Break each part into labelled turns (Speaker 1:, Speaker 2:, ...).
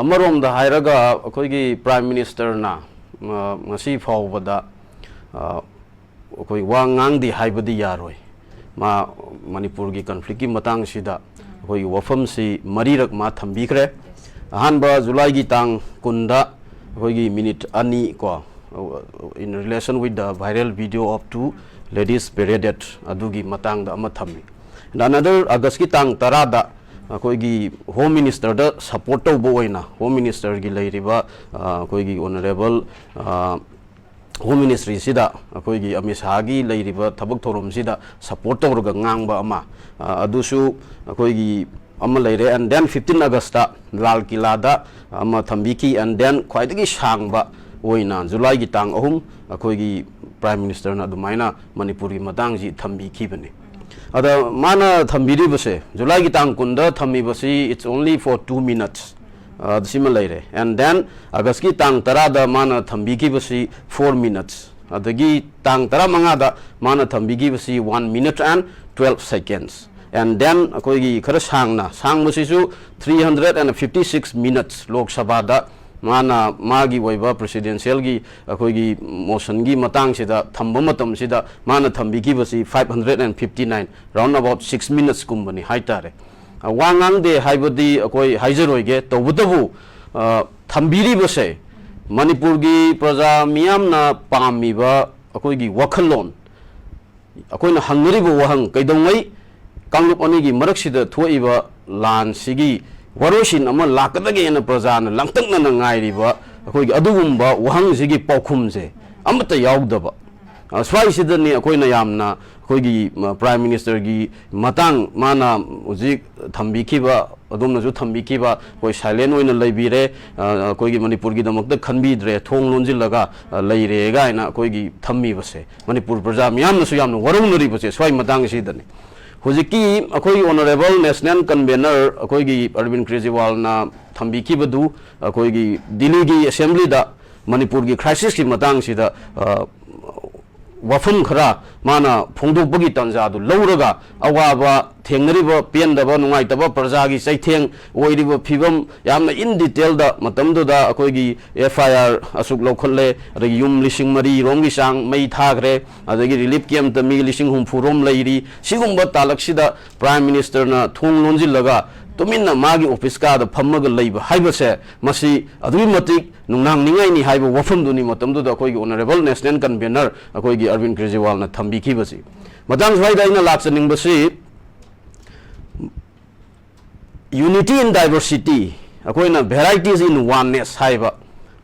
Speaker 1: अमरोम दा हायरगा अखोगी prime minister ना ngasi phawbada koi wangang di haibadi yaroi ma manipur gi conflict gi matang sida koi wafam si marirak ma thambikre ahanba july gi tang kunda koi gi minute ani ko in relation with the viral video of two ladies paraded adugi matang da ama thammi another august gi tang tarada koi gi home minister da support to boina home minister gi leiriba koi gi honorable home ministry sida koi gi amisa gi leiriba thabak thorom sida support to ga ngangba ama adusu koi gi ama leire and then 15 august ta lal kila da ama thambiki and then khwaidagi sangba oina july gi tang ahum koi gi prime minister na dumaina manipuri matang ji thambiki bani ada mana thambiri base july gi tang kunda thammi basi it's only for 2 minutes similarly and then august gi tang tara da mana thambi gi basi 4 minutes adagi tang tara manga da mana thambi gi basi 1 minute and 12 seconds and then akoi gi khara sang basi su 356 minutes lok sabha da mana magi waiba presidential gi akoi gi motion gi matang sida thamba matam sida mana thambi gi basi 559 round about 6 minutes kumbani haitare wangang de haibadi akoi haijaroi ge tawbudabu thambiri base manipur gi praja miyam na pamiba akoi gi wakhalon akoi na hangribu wahang kaidongai kanglup ani gi marak sida thoiba lan sigi waroshin ama lakadage na prajana langtak na ngairiba akoi gi adugumba wahang sigi paukhumse amata yaudaba swai sidani akoi na yamna akoi gi prime minister gi matang mana uji thambi khiba adumna ju thambi khiba koi silent oina leibire akoi gi manipur gi damakta khanbi dre thong lonjil laga leire ga ina akoi gi thammi base manipur praja miyamna su yamna warunuri base swai matang sidani hojiki akoi honorable national convener akoi gi arvind kejriwal na thambi khibadu akoi gi delhi gi assembly da manipur gi crisis ki matang sida wafum khara mana phongdokbagi tanja du lawraga awaba thengnariba pendaba nungaitaba praja gi chaitheng oiriba phibam yamna in detail da matamdu da akoi gi fir asuk lokhalle adagi yum lising mari rom gi sang mei thagre adagi relief camp ta mi lising hum furom leiri sigumba talaksida prime minister na thong lonjil laga tuminna magi office ka da phammaga leiba haibase masi adui matik nungnang ningai ni haiba wafam duni matamdu da akoi gi honorable national convener akoi gi arvind kejriwal na thambi khibasi matang swaida ina laksaning basi unity in diversity akoi na varieties in oneness haiba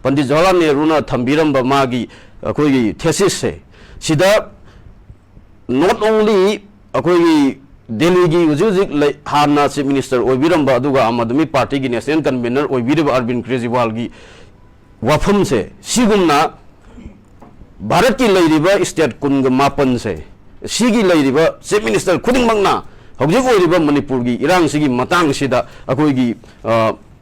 Speaker 1: pandit jawaharlal nehru na thambiramba magi akoi gi thesis se sida not only akoi gi Delhi gi ujuk Hana chief minister oibiramba aduga amadmi party gi national convener oibiraba arvind kejriwal gi wafam se sigumna bharat ki leiriba state kunga mapan se sigi leiriba chief minister khuding magna hojik oiriba manipur gi irang sigi matang sida akoi gi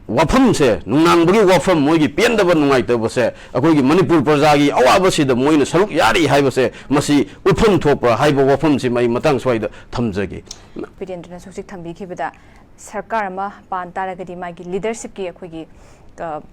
Speaker 1: wafam se nungang bagi wafam moi gi pendaba nungai taba se akoi gi manipur praja gi awaba sida moina saruk yari haiba se masi upham thopa haiba wafam si mai matang swaida thamjagi
Speaker 2: President na suk thambi khibada sarkar ma pan taragadi magi leadership ki akoi gi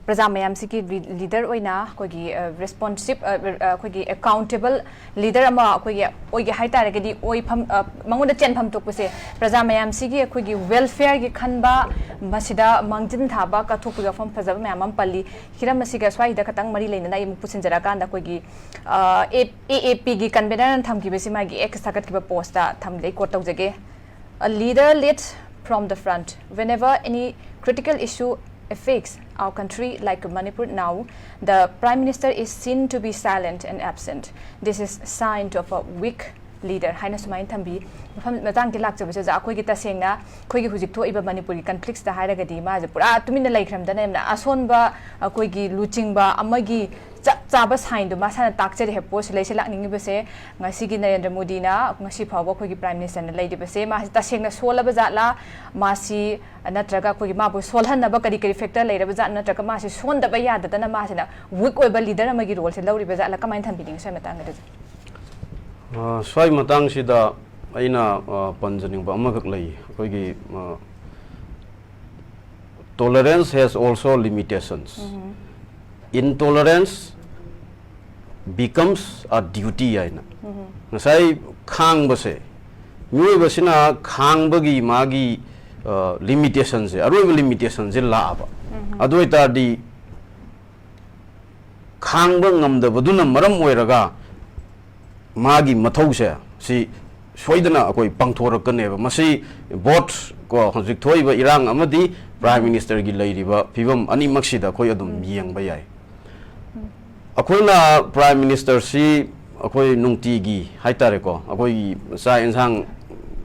Speaker 2: praja mayam siki leader oina akoi gi responsive akoi gi accountable leader ama akoi gi oi gi hai taragadi oi pham mangoda chen pham tokpase praja mayam siki akoi gi welfare gi khanba masida mangjin thaba ka thokpuga pham phajaba mayam am palli hiram masiga swai da khatang mari leina na imu pusinjara kanda akoi gi aap gi convener thamki besi magi ek sakat ki post da thamlei ko tawjage a leader leads from the front whenever any critical issue affects our country like Manipur now. The Prime Minister is seen to be silent and absent. This is a sign of a weak leader. Haina sumain thambi matang ki lak chabase ja khoi gi tasengna khoi gi hujik tho iba Manipur gi conflicts da haira gadi ma ja pura tumina laikram da na ason ba khoi gi luching ba amagi chaba sign do masana takche he post leise lak ningi base ngasi gi Narendra Modi na ngasi phawa khoi gi Prime Minister na leidi base ma tasengna sola ba jatla masi natraga khoi gi ma bo solhan na ba kari kari factor leira ba jat natraga masi son da ba ya da na ma sina weak oiba leader amagi role se lauri ba jatla kamain thambi ding sai matang ga
Speaker 1: swai matang sida aina panjaning ba amagak lei khoi gi tolerance has also limitations. Intolerance becomes a duty. Nasai khang base, mui basina khang bagi magi limitations. Aru limitations la aba. Adu ita di khang bangam da baduna maram oiraga magi mathause si soidana akoi pangthora kaneba masi bot ko hojik thoiba irang amadi prime minister gi leiriba phibam ani maksida khoi adum yengba yai akoina prime minister si akoi nungti gi haitare ko akoi sa ensang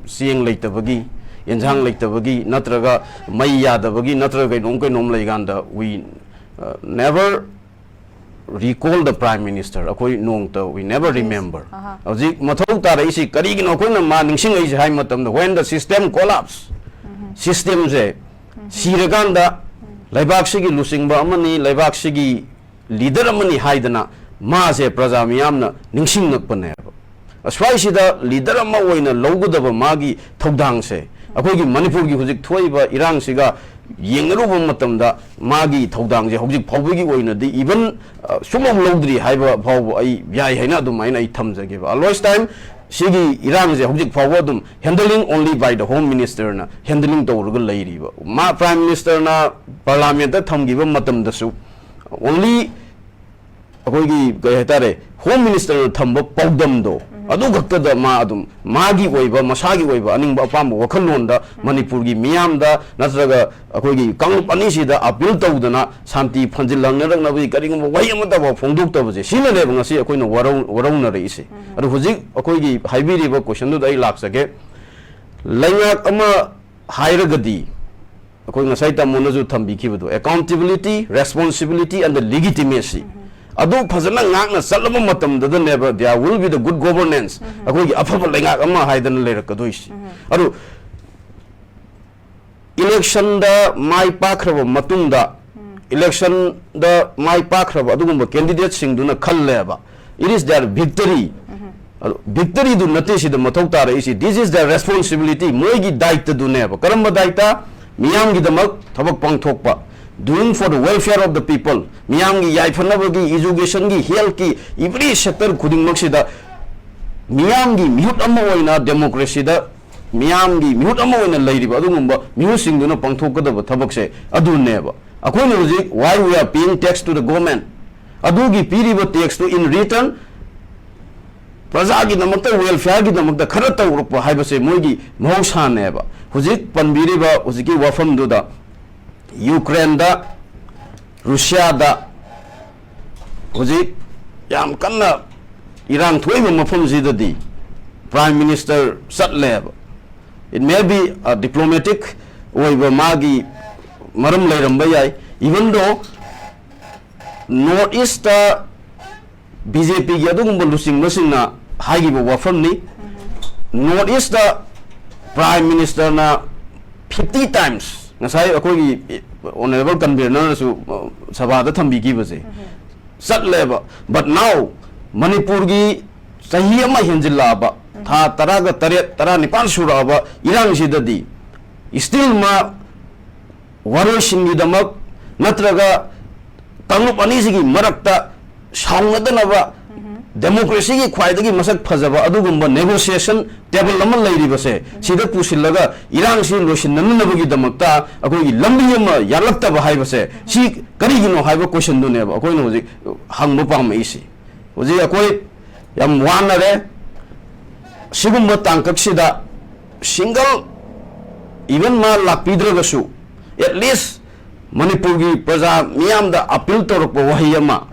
Speaker 1: sieng leitabagi ensang leitabagi natraga mai yadabagi natraga nom leiganda we never recall the prime minister akoi nong to we never remember ajik mathau tara isi karigino koina ma ningsing ai hai matam when the system collapse system je siraganda laibak sigi lusingba amani laibak sigi leader amani haidana ma se praja miyamna ningsing nakpane aswai sida leader ama oina logudaba magi thodang se akoi gi manipur gi hujik thoiba irang siga yengaruba matamda magi thodang je hojik phawgi oina di even sumom lodri haiba phaw ai yai haina adum aina ai thamjage ba always time sigi irang je hojik phaw adum handling only by the home minister na handling tawruga leiri ba ma prime minister na parliament ta thamgi ba matamda su only akoi gi gaitare home minister thamba pawdam do adu gakta ma adum magi oiba masagi oiba aningba apam wakhalonda manipur gi miyamda natraga akoi gi kanglup ani sida appeal tawdana santi phanjilang narang bi karingum wai amata ba phongduk tabje sina le ngasi akoina warau re ise adu hujik akoi gi haibiri ba question du dai laksage laingak ama hairagadi akoi ngasai ta monaju thambi khibadu accountability responsibility and the legitimacy adu phajana ngakna salama matam da never there will be the good governance akoi gi afaba laingak ama haidana lerakadoi adu election da mai pakraba matungda election da mai pakraba adugumba candidate singduna khalleba it is their victory victory do nate sida mathau tara isi this is their responsibility moigi daita du neba karamba daita miyam gi damak thabak pangthokpa doing for the welfare of the people miyam gi yaifanabagi education gi health ki every sector khuding maksida miyam gi mihut amma oina democracy da miyam gi mihut amma oina leiriba adugumba mihu singduna pangthokadaba thabakse aduneba akoina hujik why we are paying tax to the government adugi piriba tax to in return praja gi namakta welfare gi namakta khara tawrukpa haibase moigi mohsaneba hujik panbiriba hujiki wafam duda Ukraine da Russia da hujik yam kanna Iran thoiba mafam zidadi prime minister satleba it may be a diplomatic oiba magi maram leiramba yai even though north east da BJP gi adugumba lusing masingna haigiba wafam ni north east da prime minister na 50 times ngasai akoi honorable convener su sabada thambi gi base satleba but now manipur gi sahi ama henjilla ba tha taraga tara nipan sura ba irang sidadi still ma waroshin gi damak natraga tanglup ani sigi marakta saungadana ba democracy gi khwaidagi masak phajaba adugumba negotiation table amal leiribase sida pusillaga irang si losin nanabagi damakta akoi gi lambi ama yalakta ba haibase si karigino haiba question du neba akoi no hojik hangba pam isi hojik akoi yam wanare sigumba tangkak sida single even ma lakpidragasu at least manipur gi praja miyam da appeal torpo wahiyama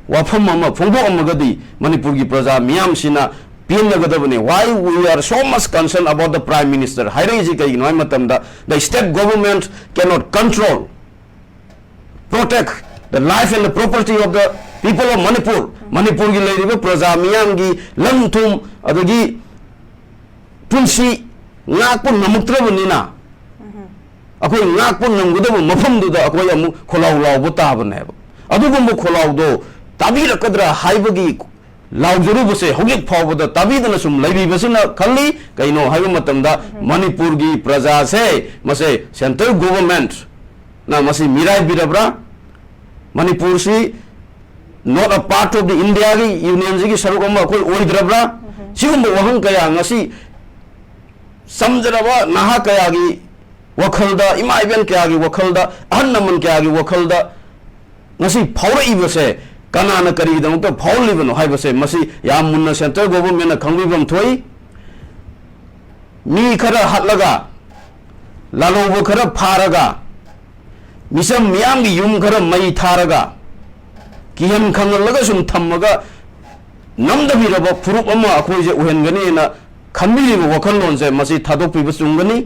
Speaker 1: wafam ama phongbo amagadi manipur gi praja miyam sina pinnagadabane why we are so much concerned about the prime minister hairaiji kai noi matamda the state government cannot control protect the life and the property of the people of manipur gi leiriba praja miyam gi lamthum adagi punsi ngakpun namuktrabunina akoi ngakpun namgudaba mafamduda akoi amu kholau laubu tabaneba adugumbu kholau do tabira kadra haibagi laujuru bose hogik phawbada tabidana sum laibi basina khalli kaino haiba matamda manipur gi praja se mase central government na masi mirai birabra Manipur si not a part of the India gi union gi saruk amma koi oidrabra sigum wahang kaya ngasi samjaraba naha kaya gi wakhalda ima even kaya gi wakhalda ahannaman kaya gi wakhalda ngasi phawra ibase kanana kari dang to phawli bano haibase masi yam munna center government na khangibam thoi mi khara hatlaga lalobo khara pharaga misam miyam gi yum khara mai tharaga kiyam khangallaga sum thammaga namdabiraba furup ama akhoije uhengani na khamiriba wakhallonse masi thadokpiba chungani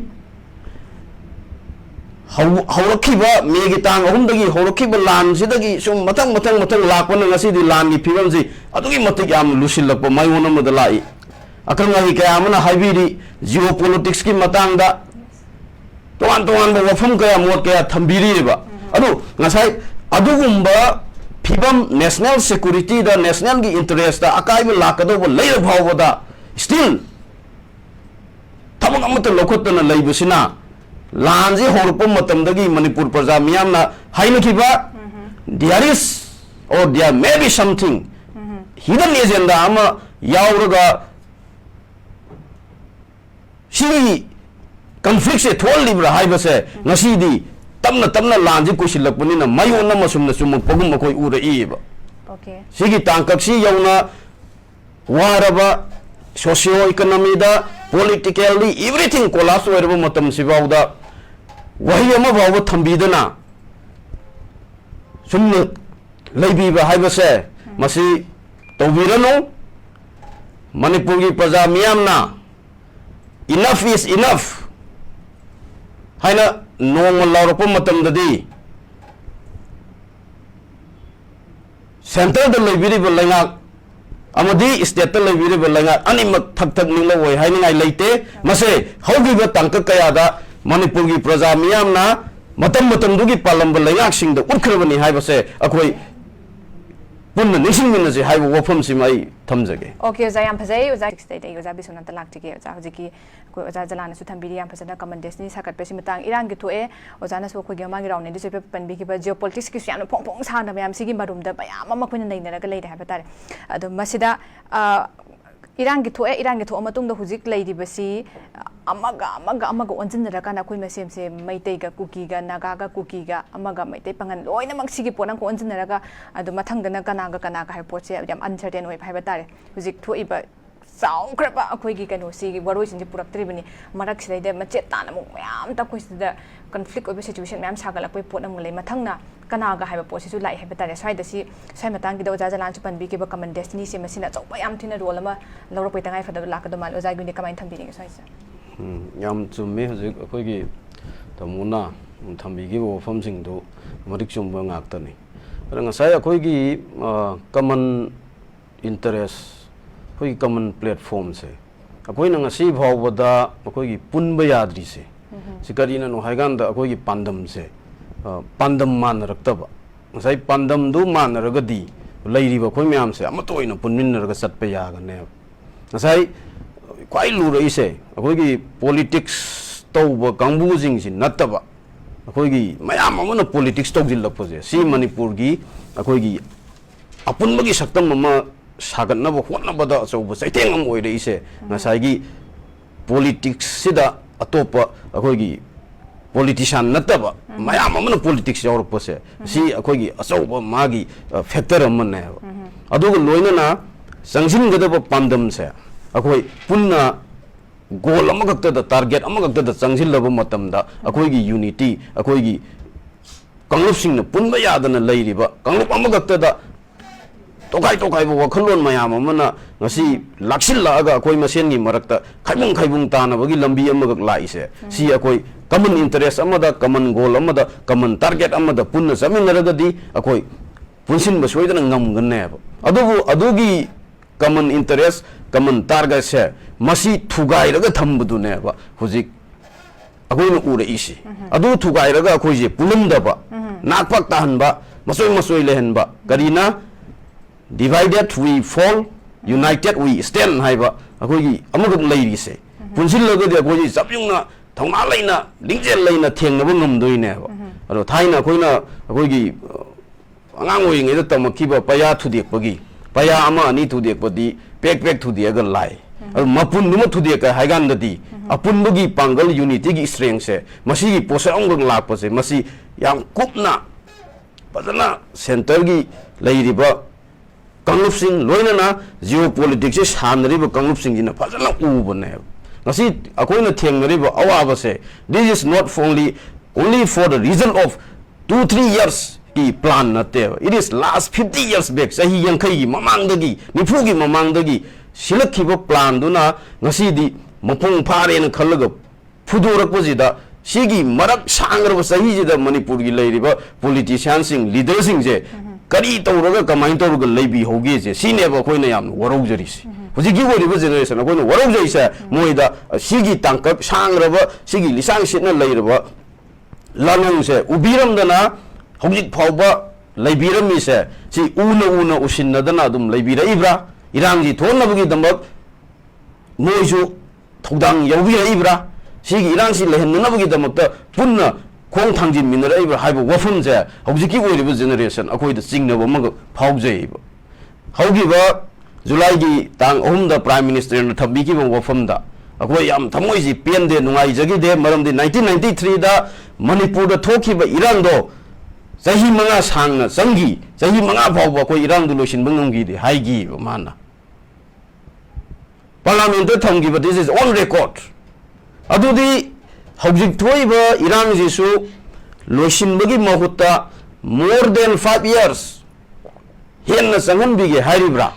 Speaker 1: haurakhiba megi tang ahumdagi haurakhiba lan sidagi sum matang lakpana ngasidi lan gi phibamji adugi matik yam lusilakpa mayona mada lai akanga hi kaya amana haibiri geopolitics ki matangda toan ba wafam kaya mot kaya thambiri ba adu ngasai adugumba phibam national security da national gi interest da akaiba lakado ba leira bhawada still thabak amata lokhotna leibasina lanji horpo matamdagi Manipur praja miyamna hainakhiba there is or there may be something hidden agenda ama yauraga shi conflict se thol libra haibase ngasidi tamna lanji kusilakpani na mayona masumna sum pagum makoi ura iba
Speaker 2: okay
Speaker 1: sigi tangkaksi yauna waraba socio economy da politically everything collapse oiraba matam sibauda wahi ama bawa thambidana sumna leibiba haibase masi tawbirano Manipur gi praja miyamna enough is enough haina nong laurapa matamdadi center da leibiriba lengak amadi state da leibiriba lengak animak thak ningla woi hainingai leite mase haugiba tangka kaya da Manipur gi praja miyamna matam dugi palamba lengak sing da urkhrabani haibase akhoi punna nisingminase haiba wafam simai thamjage
Speaker 2: okay oza yam phajai oza state dai oza bisuna talak tige oza hojiki ko oza jalana su thambiri yam phajana common destiny sakat pesi matang iran gi thoe oza na so khogi mangi rauni dise panbi gi ba geopolitics ki yam phong sa na yam sigi marum da bayam ma khoina nei na ga leide ha batare ado masida iran gi tho matung da hujik leidi basi amaga onjinra kana koi masem se maitei ga kuki ga naga ga kuki ga amaga maitei pangan loina mak sigi ponang ko onjinra ga adu mathang dana kana ga hai pot se yam uncertain oi phai batare hujik tho iba sound kraba akoi gi kanu sigi waroi sin purak tribani marak side machet tan amuk mayam ta koi sida conflict oi situation mayam sagala koi ponam le mathang na kana ga haiba posi su lai hebe tare sai da si sai matang gi da oja jalan chupan bi ke ba common destiny se masina chau ba yam thina role ma lawro pai tangai fada la ka do mal oja gi ne kamai thambi ring sai sa
Speaker 1: yam chumme hoje akoi gi tamuna thambi gi bo fam sing do marik chum ba ngak ta ni ranga sai akoi gi common interest koi common platform se akoi na ngasi bhaw bada akoi gi punba yadri se sikarina no haigan da akoi gi pandam se pandam manaraktaba ngasai pandam du manaragadi leiriba khoi myam se amatoina punminaraga chatpa yagane ngasai kwai lurei se akoi gi politics tauba kangbu jing sin nataba akoi gi mayam amana politics tawjil lakpose si Manipur gi akoi gi apunbagi saktam ama sagatnaba hotnabada achauba chaiteng am oirei se ngasai gi politics sida atopa akoi gi politician nataba mayam amana politics yaurpose si akoi gi achauba magi factor amane aduga loina na sangsin gadaba pandam se akoi punna goal amagakta da target amagakta da sangsin laba matamda akoi gi unity akoi gi kanglup singna punba yadana leiriba kanglup amagakta da tokai ba wakhalon mayam amana ngasi laksil-laga akoi masen gi marakta khaibung tana bagi lambi amagak laise si akoi common interest amada common goal amada common target amada punna saminaragadi akoi punsin ba soidana ngamgane adugi common interest common target se masi thugairaga thambudune ba hujik akoi na ura isi adu thugairaga akoi je pulumdaba nakpak tahanba masoi lehenba karina divided we fall united we stand haiba akoi gi amagak leiri se punsil lagadi akoi sapyungna thongma leina lingje leina thengna ngam doine ba ado thaina koina akoigi angang oi ngai da tamakkiba paya thudek pagi paya ama ani thudek padi pek thudek ga lai ado mapun numa thudek ka haigan dadi apun bagi pangal unity gi strength se masi gi posa ong gang lak pa se masi yang kupna padana center gi leiriba kanglup sing loina na geopolitics se sanriba kanglup sing jina phajana ubane ngasi akoina thengnariba awaba se this is not only for the reason of 2-3 years ki plan nate it is last 50 years back sahi yankai gi mamangdagi nifu gi mamangdagi silakhiba plan duna ngasi di mapung phare na khallaga phudorak pojida sigi marak sangraba sahi jida manipur gi leiriba politicians sing leaders sing je kari tawraga kamai tawraga leibi hoge je sineba koina yam warojari si hujiki woriba generation koina warojai sa moida sigi tangkap sangraba sigi lisang sitna leiraba lanong se ubiram dana hojik phauba leibirami se si una usinna dana dum leibira ibra irangji thonnabugi dambak moisu thogdang yaubira ibra sigi irangsi lehennabugi damakta punna khong thangjin minara ibra haiba wafam je hojiki woriba generation akoida chingnaba mag phaujaiba haugiba July gi tang 3 da prime minister na thambi ki wafam da akoi yam thamoi ji pende nungai jagi de maram de 1993 da manipur da thoki ba irang do sahi manga sangna sangi sahi manga phawba koi irang du losin bangam gi de hai gi ba mana parliament da thamgi ba this is on record adudi hojik thoi ba irang ji su losin bagi mahutta more than 5 years henna sangan bi ge haribra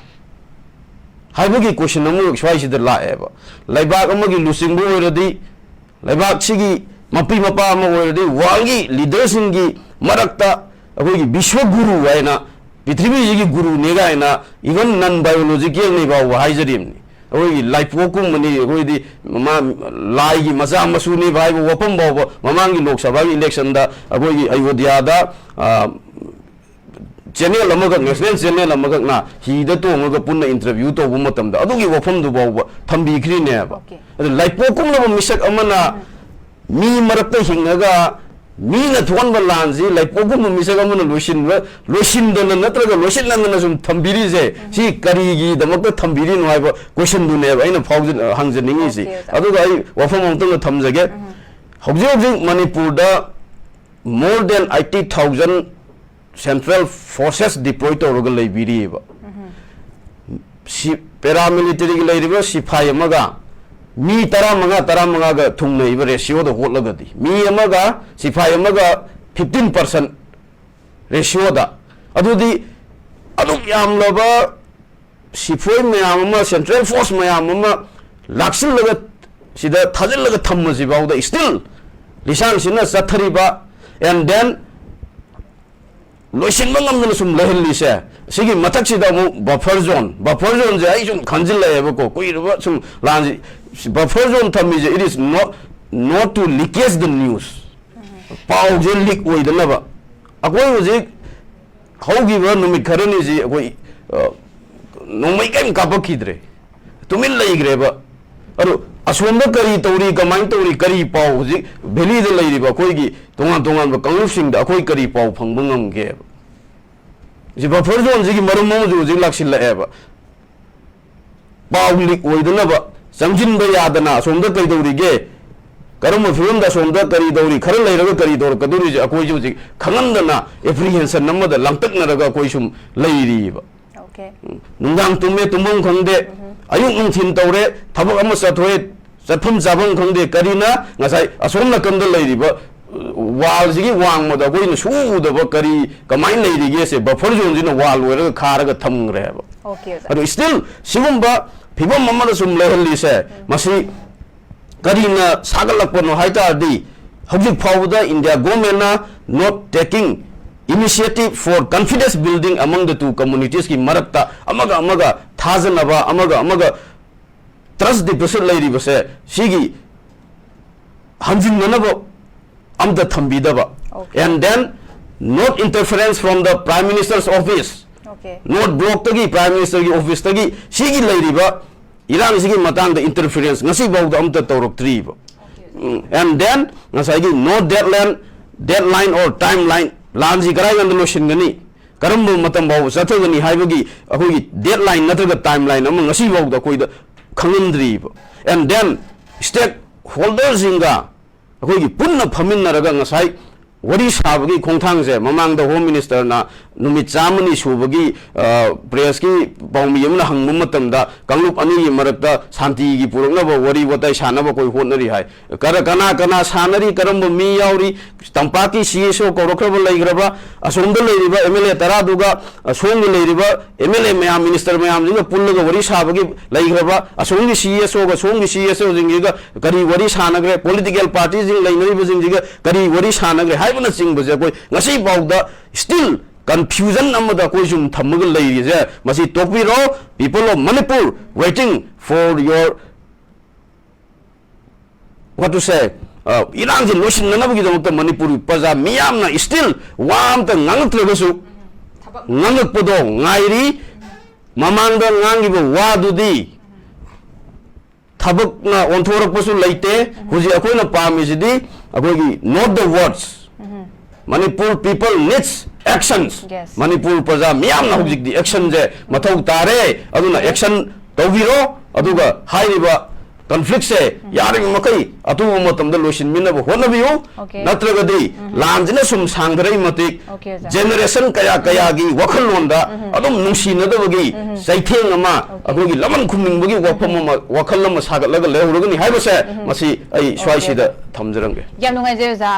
Speaker 1: haibagi question amu swaisidar laeba laibak amagi lusingbu oiradi laibak sigi mapi mapa ama oiradi walgi leaders ingi marakta akogi biswa guru aina prithvi ji gi guru nega aina even non biological ne ba wahaijarim ni akogi laipokum mani akogi ma lai gi maza masu ni bai wapam ba mamangi lok sabha election da akogi ayodhya da channel amaga national channel amaga na hida to amaga punna interview to bu matam da adugi wafam du ba thambi khri ne ba adu laipokum na misak amana mi marakta hingaga mi na thon ba lanji laipokum misak amana losin da natraga losin na sum thambiri je si kari gi damakta thambiri no ba question du ne ba ina phawjin hangjaningi si aduga ai wafam amtang thamjage hobje manipur da more than 80,000 central forces deployed to Rogal Liberiba. Paramilitary Liberiba, Sipai Maga, me Taramanga, Tung ratio the whole lagadi. Me Amaga, Sipai Maga, 15% ratio da. Adudi Aduk Lava, Sipoy Mayama, Central Force Mayama, Laxil Lagat, Sida Tazil Lagat Tamaziba, still Lisan Sina Satariba, and then losin bangam na sum lehli se sigi matak sida mu buffer zone je ai sum khanjil la eba ko koirba sum lanji buffer zone thammi je it is not to leakage the news pau je leak oi da ba akoi je hogi ba numit kharani je akoi nomai kaim ka bakidre tumil lai gre ba aru asomda kari tawri kamai tawri kari pau ji beli de lai riba koi gi tongan ba kanglup sing da akoi kari pau phangbangam ge ji ba phorjon ji gi marum mo ju ji laksil la eba public oidana ba samjin ba yadana somda kari tawri ge karam film da somda kari tawri khar lai raga kari dor kaduri ji akoi ju ji khangandana apprehension namma da langtak na raga koi sum lai ri ba okay nungang tumme tumong khangde ayuk nungthin tawre thabak ama sathoe sathum jabang khangde karina ngasai asomna kandal leiriba wall jigi wang moda goina su da ba kari kamai leiri ge se buffer zone jina wall wera khara ga thamgre ba okay ado still sigumba phibam mamma sum lehalli se masi karina sagalakpa no haita di hojik phawda India government na not taking initiative for confidence building among the two communities ki marakta amaga thajanaba amaga trust deposit lairi base sigi hanjin nanaba amda thambidaba and then not interference from the prime minister's office okay not block tagi prime minister ki office tagi sigi lairi ba iran sigi matang the interference ngasi bawda amta tawrok tri ba and then ngasagi no deadline or timeline lanji karai gan lotion gani karambu matam baw sathagani haibagi akoi deadline natraga timeline am ngasi baw da koi da khangindri and then stakeholders inga akoi punna phaminaraga ngasai wari sabagi khongthangse mamang da home minister na numit chamani subagi press ki pawmi yamna hangmu matamda kanglup ani gi marakta santi gi purukna ba wari watai sanaba koi honari hai kana sanari karambo mi yauri tampaki CSO korokhraba leigraba asomda leiriba MLA taraduga asomgi leiriba MLA mayam minister mayam jinga pullaga wari sabagi leigraba asomgi CSO ga somgi CSO jingiga kari wari sanagre political parties jing leinari jingiga kari wari sanagre haibana singbaje koi ngasi bawda still confusion amada koi sum thamagal leiri je masi tokpiro people of Manipur waiting for your what to say irang jin losin nanabagi damukta Manipur paja miyamna still wam ta ngangtrebasu ngangakpodo ngairi mamangda ngangibo wadudi thabakna onthorakpasu leite huji akoina pamisidi akoigi not the words Manipur people needs actions.
Speaker 2: Yes.
Speaker 1: Manipur praja miyam na hujik di action je mathau tare aduna action tawbiro aduga hairiba conflict se yari makai atu matam da losin minna bo honabiyo natragadi lanjina sum sangrai matik generation kaya gi wakhal londa adum nungsi nadabagi saitheng ama agogi laman khumning bagi wakhal lama sagat laga lehurugani haibase masi ai swai sida thamjarange
Speaker 2: yam nungai je